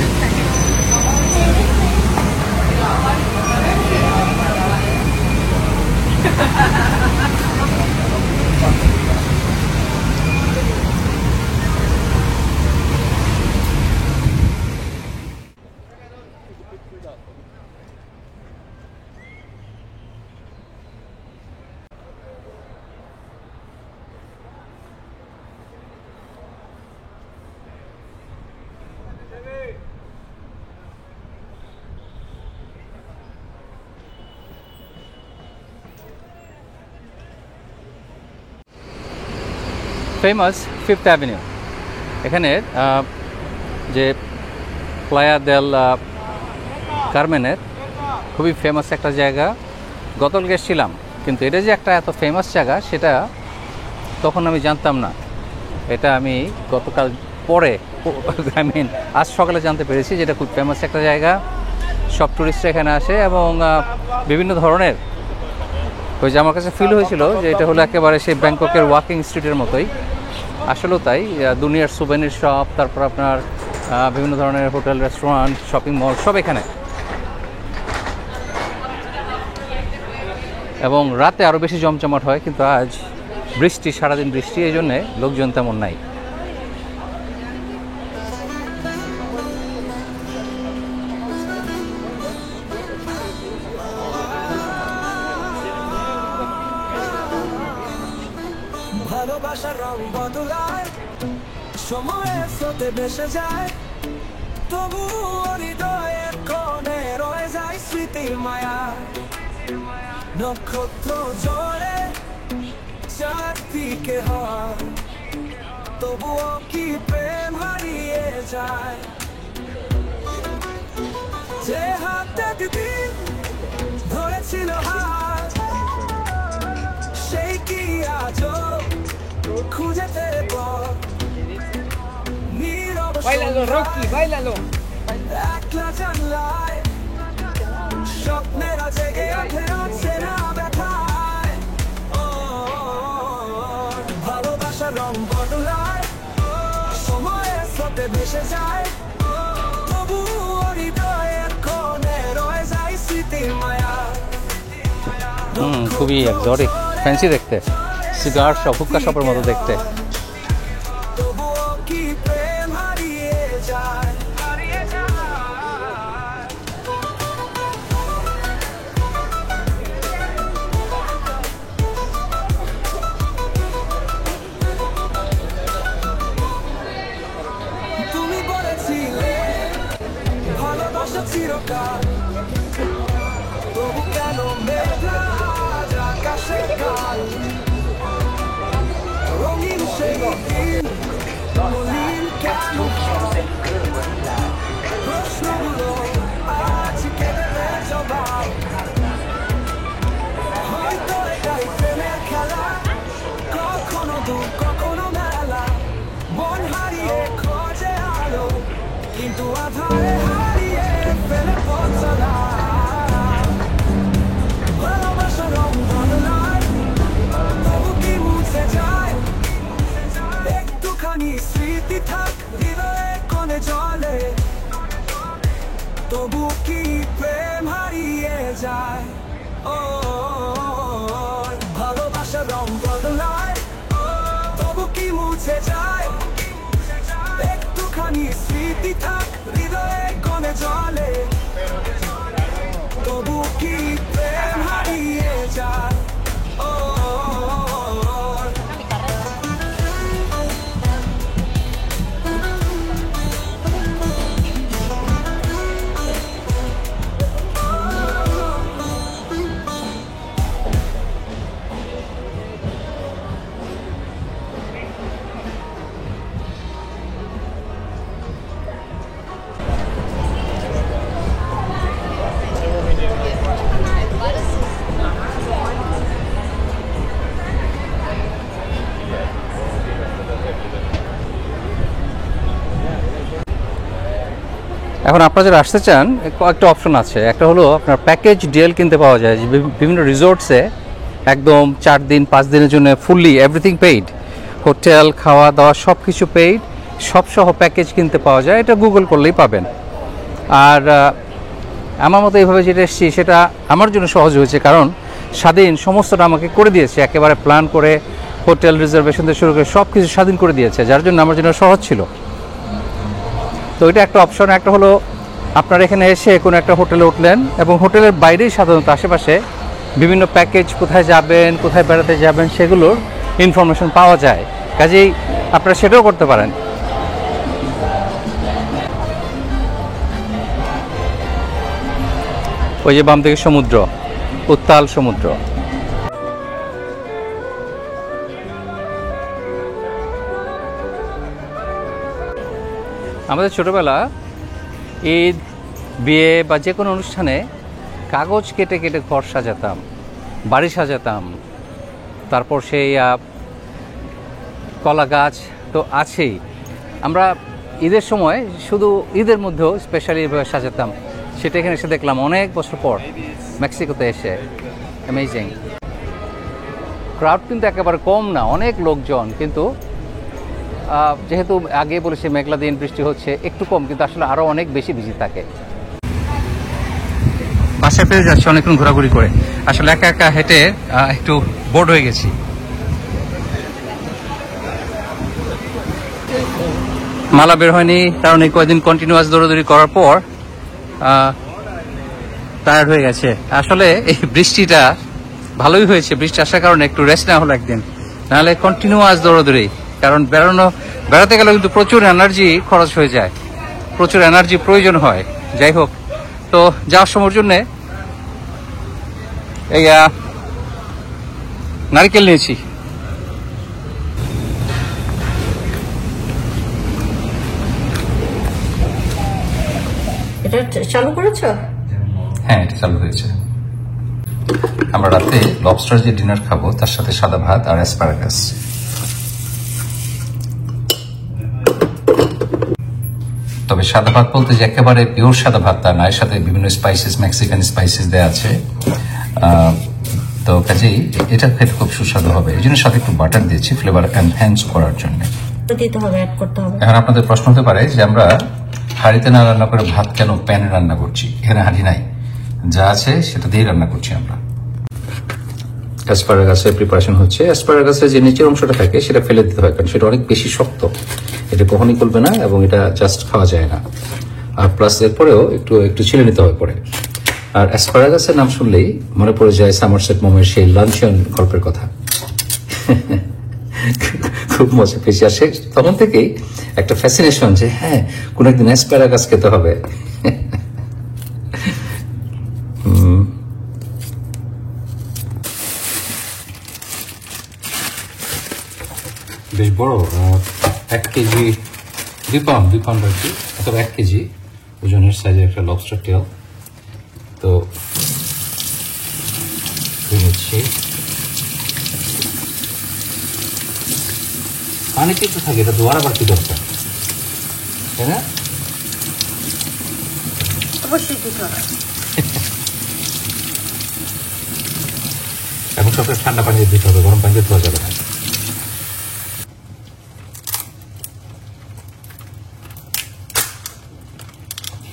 Famous 5th avenue. এখানে যে প্লায়া দেল কারমেনের খুবই ফেমাস একটা জায়গা। গতকাল গেছিলাম, কিন্তু এটা যে একটা এত ফেমাস জায়গা সেটা তখন আমি জানতাম না। এটা আমি গতকাল পরে আজ সকালে জানতে পেরেছি যে এটা খুব ফেমাস একটা জায়গা। সব টুরিস্টরা এখানে আসে এবং বিভিন্ন ধরনের, ওই যে আমার কাছে ফিল হয়েছিল যে এটা হলো একেবারে সেই ব্যাংককের ওয়াকিং স্ট্রিটের মতোই। আসলেও তাই, দুনিয়ার সুভেনির শপ, তারপর আপনার বিভিন্ন ধরনের হোটেল, রেস্টুরেন্ট, শপিং মল সব এখানে। এবং রাতে আরও বেশি জমজমাট হয়, কিন্তু আজ বৃষ্টি, সারাদিন বৃষ্টি, এই জন্যে লোকজন তেমন নাই। ভালোবাসার রং বদলায়, সময়ের স্রোতে ভেসে যায়, তবু হৃদয়ের কোণে রয়ে যায় স্মৃতির মায়া। নক্ষত্র জোরে চারদিকে হয়, তবুও কি প্রেম হারিয়ে যায়। যে হাত একদিন ধরেছিল হাত, সেই কি আজও খুঁজে পেয়ে পথ। নীরব একলা জানলায় স্বপ্নেরা জেগে ওঠে অচেনা ব্যথায়। ও, ভালোবাসার রং বদলায়, সময়ের স্রোতে ভেসে যায়, তবুও হৃদয়ের কোণে রয়ে যায় স্মৃতির মায়া। খুবই এক্সোটিক, ফ্যান্সি দেখতে, সিগার শপ, হুক্কা শপের মতো দেখতে। তবুও কি প্রেম হারিয়ে যায়, হারিয়ে যায়। তুমি বলেছিলে ভালোবাসা চিরকাল, তবু কেন মেঘলা আজ আকাশের কাল? রঙিন সেই দিন মলিন কেন? প্রশ্নগুলো আজ কেটে দেয় জবাব। হয়তো এটাই প্রেমের খেলা, কখনো দূর কখনো মেলা। মন হারিয়ে খোঁজে আলো, কিন্তু আধারে হারিয়ে ফেলে পথ চলা। ভালোবাসার রং বদলায়, তবু কি মুছে যায়? একটুখানি স্মৃতি থাক হৃদয়ে কোণে জলে, তবু কি প্রেম হারিয়ে যায়? ও, ভালোবাসার রং বদলায়, তবু কি মুছে যায়? একটুখানি স্মৃতি থাক হৃদয়ে কোণে জলে, তবু কি প্রেম হারিয়ে যায়? ও, এখন আপনারা যারা আসতে চান, কয়েকটা অপশন আছে। একটা হলো আপনার প্যাকেজ ডিএল কিনতে পাওয়া যায়, যে বিভিন্ন রিসোর্টসে একদম 4 দিন 5 দিনের জন্য ফুললি এভরিথিং পেইড, হোটেল খাওয়া দাওয়া সব কিছু পেইড, সব সহ প্যাকেজ কিনতে পাওয়া যায়। এটা গুগল করলেই পাবেন। আর আমার মতো এইভাবে যেটা এসেছি সেটা আমার জন্য সহজ হয়েছে, কারণ স্বাধীন সমস্তটা আমাকে করে দিয়েছে, একেবারে প্ল্যান করে হোটেল রিজার্ভেশন থেকে শুরু করে সব কিছু স্বাধীন করে দিয়েছে, যার জন্য আমার জন্য সহজ ছিল। তো এটা একটা অপশন। একটা হলো আপনারা এখানে এসে কোনো একটা হোটেলে উঠলেন এবং হোটেলের বাইরেই সাধারণত আশেপাশে বিভিন্ন প্যাকেজ, কোথায় যাবেন কোথায় বেড়াতে যাবেন সেগুলোর ইনফরমেশন পাওয়া যায়, কাজেই আপনারা সেটাও করতে পারেন। ওই যে বাম দিকে সমুদ্র, উত্তাল সমুদ্র। আমাদের ছোটোবেলা ঈদ, বিয়ে বা যে কোনো অনুষ্ঠানে কাগজ কেটে কেটে ঘর সাজাতাম, বাড়ি সাজাতাম। তারপর সেই কলা গাছ তো আছেই। আমরা ঈদের সময় শুধু ঈদের মধ্যেও স্পেশালি এভাবে সাজাতাম। সেটা এখানে এসে দেখলাম অনেক বছর পর মেক্সিকোতে এসে। অ্যামেজিং। ক্রাউড কিন্তু একেবারে কম না, অনেক লোকজন, কিন্তু যেহেতু আগে বলেছি মেঘলা দিন, বৃষ্টি হচ্ছে, একটু কম, কিন্তু আসলে আরও অনেক বেশি বিজি থাকে। বাসায় পেয়ে যাচ্ছে অনেকক্ষণ ঘোরাঘুরি করে, আসলে একা একা হেঁটে একটু বোর্ড হয়ে গেছি। মালা বের হয়নি, কারণ এই কয়েকদিন কন্টিনিউয়াস দৌড়াদৌড়ি করার পর টায়ার্ড হয়ে গেছে। আসলে এই বৃষ্টিটা ভালোই হয়েছে, বৃষ্টি আসার কারণে একটু রেস্ট নেওয়া হলো একদিন, নাহলে কন্টিনিউয়াস দৌড়াদৌড়ি। কারণ বেড়াতে গেলে কিন্তু প্রচুর এনার্জি খরচ হয়ে যায়, প্রচুর এনার্জি প্রয়োজন হয়। যাই হোক, তো যাওয়ার সময়ের জন্যে এই নারকেল নিয়েছি। এটা চালু করেছো? হ্যাঁ, এটা চালু হয়েছে। আমরা রাতে লবস্টার যে ডিনার খাবো তার সাথে সাদা ভাত আর অ্যাসপারাগাস। তবে সাদা ভাত বলতে যে একেবারে পিওর সাদা ভাত তা না, এর সাথে বিভিন্ন স্পাইসেস, মেক্সিকান স্পাইসেস দেওয়া আছে। তো কাজেই এটা খেতে খুব সুস্বাদু হবে, এই জন্য সাথে একটু বাটার দিয়েছি ফ্লেভার এনহ্যান্স করার জন্য। দিতে হবে, অ্যাড করতে হবে। এখন আপনাদের প্রশ্ন হতে পারে যে আমরা হাঁড়িতে না রান্না করে ভাত কেন প্যানে রান্না করছি? এখানে হাঁড়ি নাই, যা আছে সেটা দিয়েই রান্না করছি আমরা। অ্যাসপারাগাসের প্রিপারেশন হচ্ছে। অ্যাসপারাগাসের যে নিচের অংশটা থাকে সেটা ফেলে দিতে হয়, কারণ সেটা অনেক বেশি শক্ত, এটা কখনই করবে না এবং এটা জাস্ট খাওয়া যায় না। আর প্লাস এরপরেও একটু একটু ছিলে নিতে হবে পরে। আর অ্যাসপারাগাসের নাম শুনলেই মনে পড়ে যায় সামারসেট মমের সেই লাঞ্চন গল্পের কথা। খুব মজা পেয়েছি। আর তখন থেকেই একটা ফ্যাসিনেশন যে হ্যাঁ কোন একদিন অ্যাসপারাগাস খেতে হবে। বেশ বড়, 1 কেজি 2 পাউন্ড আর কি, অথবা 1 কেজি ওজনের সাইজের একটা লবস্টার টেল। তো নিচ্ছি, পানি কিন্তু থাকে, এটা ধোয়ার আবার কি দরকার, তাই না? অবশ্যই দিতে হবে। এখন সবটা ঠান্ডা পানি দিতে হবে, গরম পানি ধোয়া যাবে না।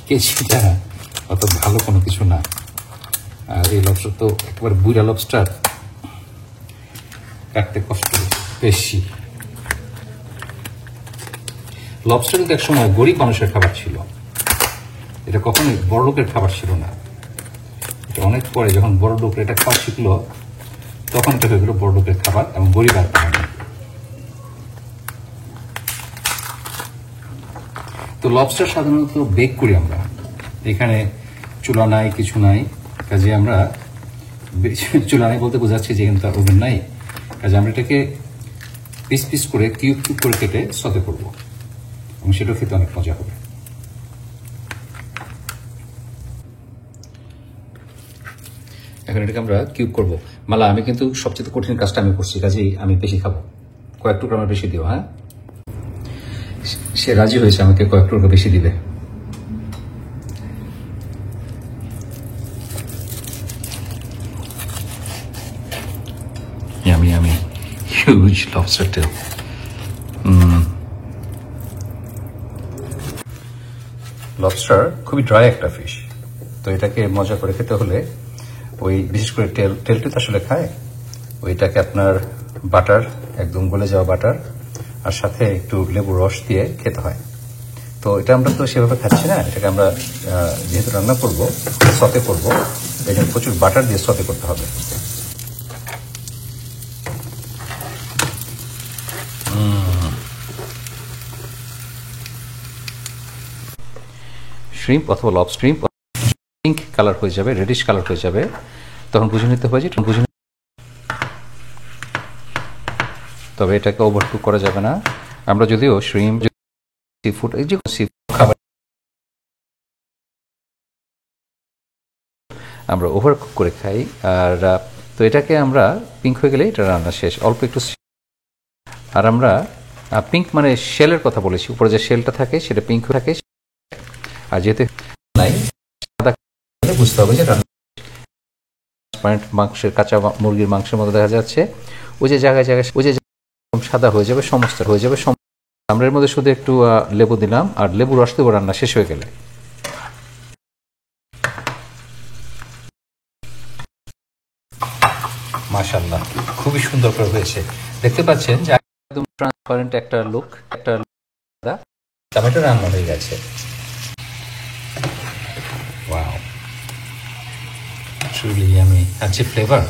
কেজিটা অত ভালো কোনো কিছু না, আর এই লবস্টার তো একেবারে বুড়া লবস্টার, কাটতে কষ্ট বেশি। লবস্টার কিন্তু এক সময় গরিব মানুষের খাবার ছিল, এটা কখনোই বড় লোকের খাবার ছিল না। এটা অনেক পরে যখন বড় লোকের এটা খাওয়া শিখলো তখন এটা হয়ে গেল বড় লোকের খাবার এবং গরিব আর খাবার নেই। তো লবস্টার সাধারণত বেক করি আমরা, এখানে চুলা নাই, কিছু নাই, কাজে আমরা চুলা নাই বলতে বোঝাচ্ছি যে কিন্তু ওভেন নাই, কাজে আমরা এটাকে পিস পিস করে কিউব করে কেটে সতে করবো এবং সেটাও খেতে অনেক মজা হবে। এখন এটাকে আমরা কিউব করবো। মালা, আমি কিন্তু সবচেয়ে কঠিন কাজটা আমি করছি, কাজেই আমি বেশি খাবো, কয়েক টুকরো আমার বেশি দিও। হ্যাঁ, সে রাজি হয়েছে আমাকে কয়েক টুকরো বেশি দিবে। আমি হিউজ লবস্টার টেল। লবস্টার খুবই ড্রাই একটা ফিশ, তো এটাকে মজা করে খেতে হলে ওই বিশেষ করে টেলটা তো আসলে খায়, ওইটাকে আপনার বাটার, একদম গলে যাওয়া বাটার আর সাথে একটু লেবু রস দিয়ে খেতে হয়। তো এটা আমরা তো সেভাবে খাচ্ছি না, এটাকে আমরা যেহেতু রান্না করবো, সতে করবো, এই জন্য প্রচুর বাটার দিয়ে সতে করতে হবে। শ্রিম্প অথবা লবস্টার পিঙ্ক কালার হয়ে যাবে, রেডিশ কালার হয়ে যাবে, তখন বুঝে নিতে হবে যে তবে এটাকে ওভারকুক করা যাবে না। আমরা যদিও শ্রিম্প, সি ফুড, এই যে খাবার আমরা ওভারকুক করে খাই, আর তো এটাকে আমরা পিঙ্ক হয়ে গেলে এটা রান্না শেষ, অল্প একটু। আর আমরা পিঙ্ক মানে শেলের কথা বলেছি, উপরে যে শেলটা থাকে সেটা পিঙ্ক থাকে, আর যেহেতু নাই বুঝতে হবে যে মাংসের, কাঁচা মুরগির মাংসের মতো দেখা যাচ্ছে, ওই যে জায়গায় ওই যে সাদা হয়ে যাবে, সমস্ত হয়ে যাবে। আমরা এর মধ্যে শুধু একটু লেবু দিলাম, আর লেবু রস দেবো রান্না শেষ হয়ে গেলে। মাশাআল্লাহ, খুবই সুন্দর করে হয়েছে, দেখতে পাচ্ছেন যে একদম ট্রান্সপারেন্ট একটা লুক, একটা টমেটো রান্না হয়ে গেছে। Wow, truly yummy. আর যে ফ্লেভার,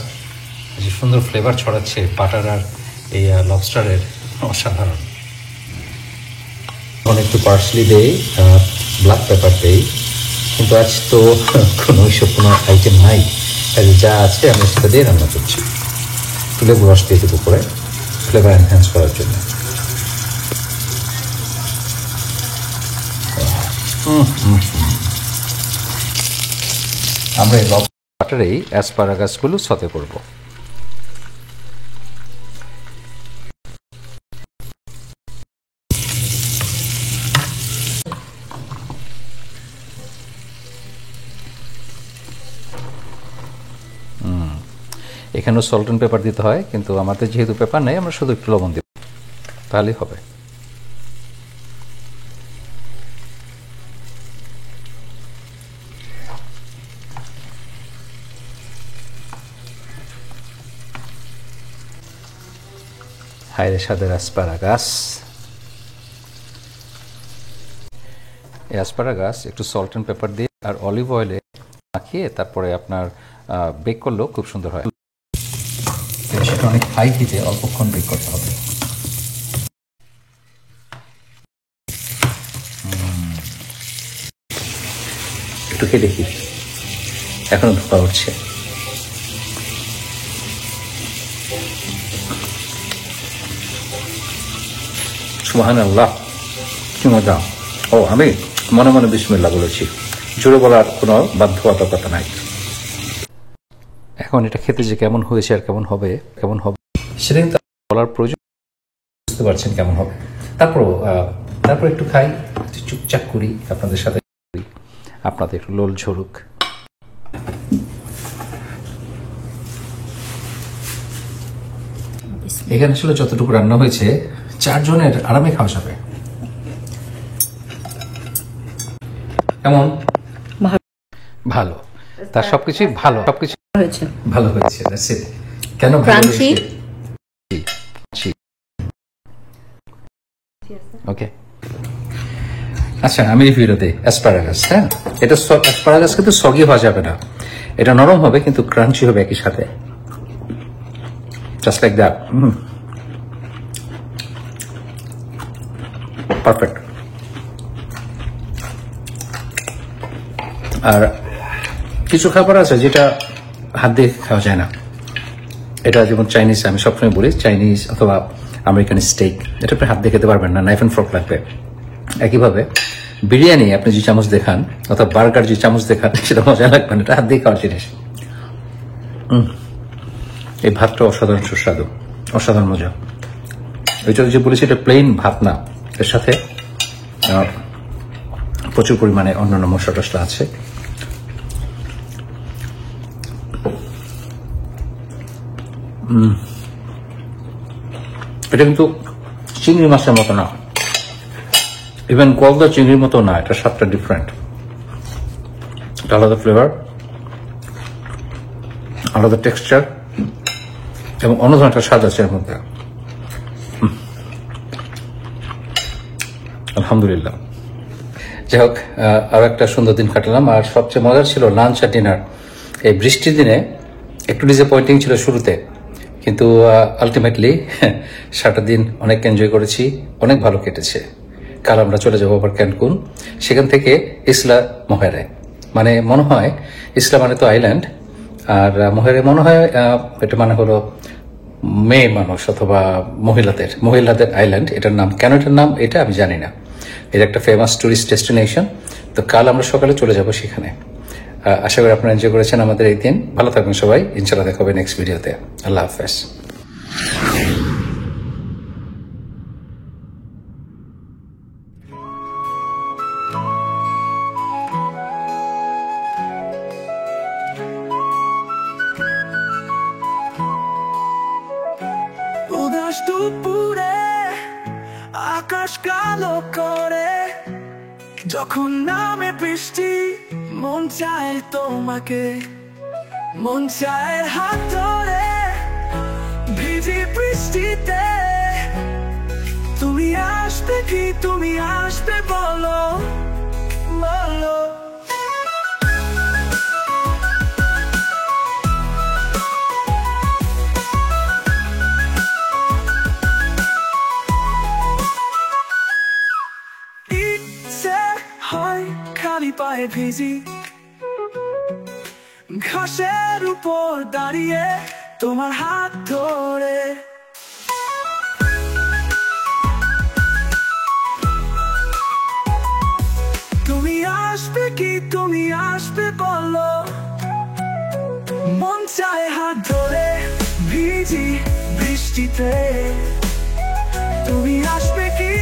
যে সুন্দর ফ্লেভার ছড়াচ্ছে বাটার আর এই লবস্টারের, অসাধারণ। একটু পার্সলি দেই, ব্ল্যাক পেপার দেই, কিন্তু আজ তো কোনো ওইসব কোনো আইটেম নাই, কাজে যা আছে আমি সেটা দিয়ে রান্না করছি। লেবু রস দিয়ে দেবো করে ফ্লেভার এনহ্যান্স করার জন্য। আমরা এই বাটারেই অ্যাসপারাগাসগুলো সতে করব। এখানেও সল্ট অ্যান্ড পেপার দিতে হয়, কিন্তু আমাদের যেহেতু পেপার নেই আমরা শুধু একটু লবণ দিব, তাহলেই হবে। হায়রে স্বাদের অ্যাসপারাগাস। এই অ্যাসপারাগাস একটু সল্ট অ্যান্ড পেপার দিয়ে আর অলিভ অয়েলে মাখিয়ে তারপরে আপনার বেক করলেও খুব সুন্দর হয়। সেটা অনেক হাই হিটে অল্পক্ষণ বেক করতে হবে। একটু খেয়ে দেখি, এখনো ধোঁয়া উঠছে। সুবহানাল্লাহ, কি মজা! ও, আমি মনে মনে বিসমিল্লাহ বলেছি, জোরে বলার কোনো বাধ্যবাধকতা নাই। এখন এটা খেতে যে কেমন হয়েছে আর কেমন হবে সেটা কিন্তু বলার প্রয়োজন, বুঝতে পারছেন কেমন হবে। তারপর একটু খাই, একটু চুপচাপ করি, আপনাদের সাথে আপনাদের একটু লোল ঝরুক। এখানে আসলে যতটুকু রান্না হয়েছে 4 জনের আরামে খাওয়া যাবে। কেমন? ভালো, তার সবকিছু ভালো, সবকিছু হয়েছে। ভালো হয়েছে। কেন Crunchy? ওকে, আচ্ছা আমি রিভিউ দিই। অ্যাসপারাগাস, হ্যাঁ, এটা অ্যাসপারাগাস কিন্তু সগি হওয়া যাবে না, এটা নরম হবে কিন্তু ক্রাঞ্চি হবে একই সাথে, জাস্ট লাইক দ্যাট। পারফেক্ট। আর কিছু খাবার আছে যেটা হাত দিয়ে খাওয়া যায় না, এটা যেমন চাইনিজ, আমি সবসময় বলি চাইনিজ অথবা আমেরিকান স্টেক, এটা আপনি হাত দিয়ে খেতে পারবেন না, নাইফ অ্যান্ড ফর্ক লাগবে। একইভাবে বিরিয়ানি আপনি যে চামচ দেখান অথবা বার্গার যে চামচ দেখান সেটা মজা লাগবে না, এটা হাত দিয়ে খাওয়ার জিনিস। এই ভাতটা অসাধারণ সুস্বাদু, অসাধারণ মজা। ওইটা যে বলেছি এটা প্লেন ভাত না, এর সাথে প্রচুর পরিমাণে অন্যান্য মশলা টসলা আছে। এটা কিন্তু চিংড়ি মাছের মতো না, ইভেন গলদা চিংড়ির মতো না, এটা স্বাদটা ডিফারেন্ট, এটা আলাদা ফ্লেভার, আলাদা টেক্সচার এবং অন্য ধরনের একটা স্বাদ আছে এর মধ্যে। আলহামদুলিল্লাহ। যাই হোক, আরো একটা সুন্দর দিন কাটালাম। আর সবচেয়ে মজার ছিল লাঞ্চ আর ডিনার। এই বৃষ্টির দিনে একটু ডিসঅ্যাপয়েন্টিং ছিল শুরুতে, কিন্তু আলটিমেটলি সারাটা দিন অনেক এনজয় করেছি, অনেক ভালো কেটেছে। কাল আমরা চলে যাবো আবার ক্যানকুন, সেখান থেকে ইসলা মহেরায়। মানে মনে হয় ইসলা মানে তো আইল্যান্ড, আর মহেরে মনে হয় এটা মানে হলো মেয়ে মানুষ অথবা মহিলাদের আইল্যান্ড। এটার নাম কেন, এটার নাম এটা আমি জানি না, এটা একটা ফেমাস টুরিস্ট ডেস্টিনেশন। তো কাল আমরা সকালে চলে যাব সেখানে। আশা করি আপনারা এনজয় করেছেন আমাদের এই দিন। ভালো থাকবেন সবাই, ইনশাআল্লাহ দেখা হবে নেক্সট ভিডিওতে। আল্লাহ হাফেজ। উদাস দুপুরে আকাশ কালো করে, যখন নামে বৃষ্টি মন চায় তোমাকে, মন চায় হাত ধরে ভিজি বৃষ্টিতে। তুমি আসবে কি, তুমি আসবে বলো, বলো। ইচ্ছে হয় খালি পায়ে ভিজি, ঘাসের উপর দাঁড়িয়ে তোমার হাত ধরে। তুমি আসবে কি, তুমি আসবে বলো, মন চায় হাত ধরে ভিজি বৃষ্টিতে। তুমি আসবে কি,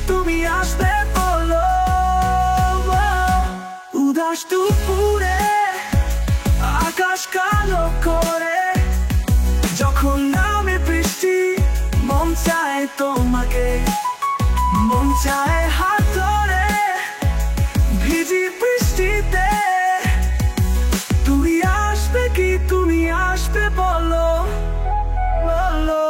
তুমি আসবে বলো। উদাস দুপুরে আকাশ কালো করে, চায় তোমাকে, মন চায় হাত ধরে ভিজি বৃষ্টিতে। তুমি আসবে কি, তুমি আসবে বলো, বলো।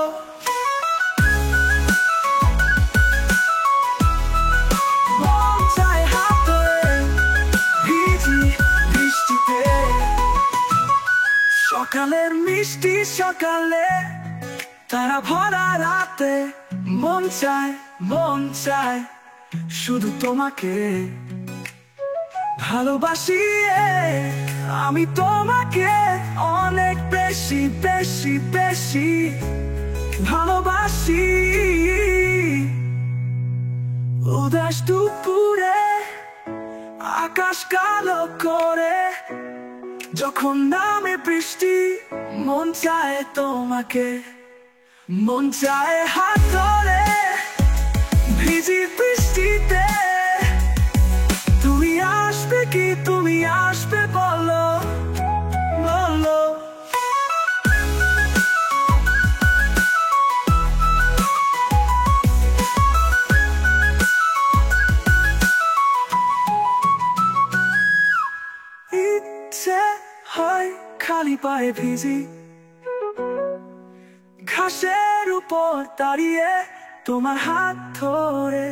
মন চায় হাত ধরে ভিজি বৃষ্টিতে। সকালের মিষ্টি সকালে, তারা ভরা রাতে, মন চায় শুধু তোমাকে। ভালোবাসি আমি তোমাকে অনেক বেশি বেশি বেশি ভালোবাসি। উদাস দুপুরে আকাশ কালো করে যখন নামে বৃষ্টি, মন চায় তোমাকে, মন চায় হাত ধরে ভিজি বৃষ্টিতে। তুমি আসবে কি, তুমি আসবে বলো, বলো। ইচ্ছে হয় খালি পায়ে ভিজি, ঘাসের উপর দাঁড়িয়ে তোমার হাত ধরে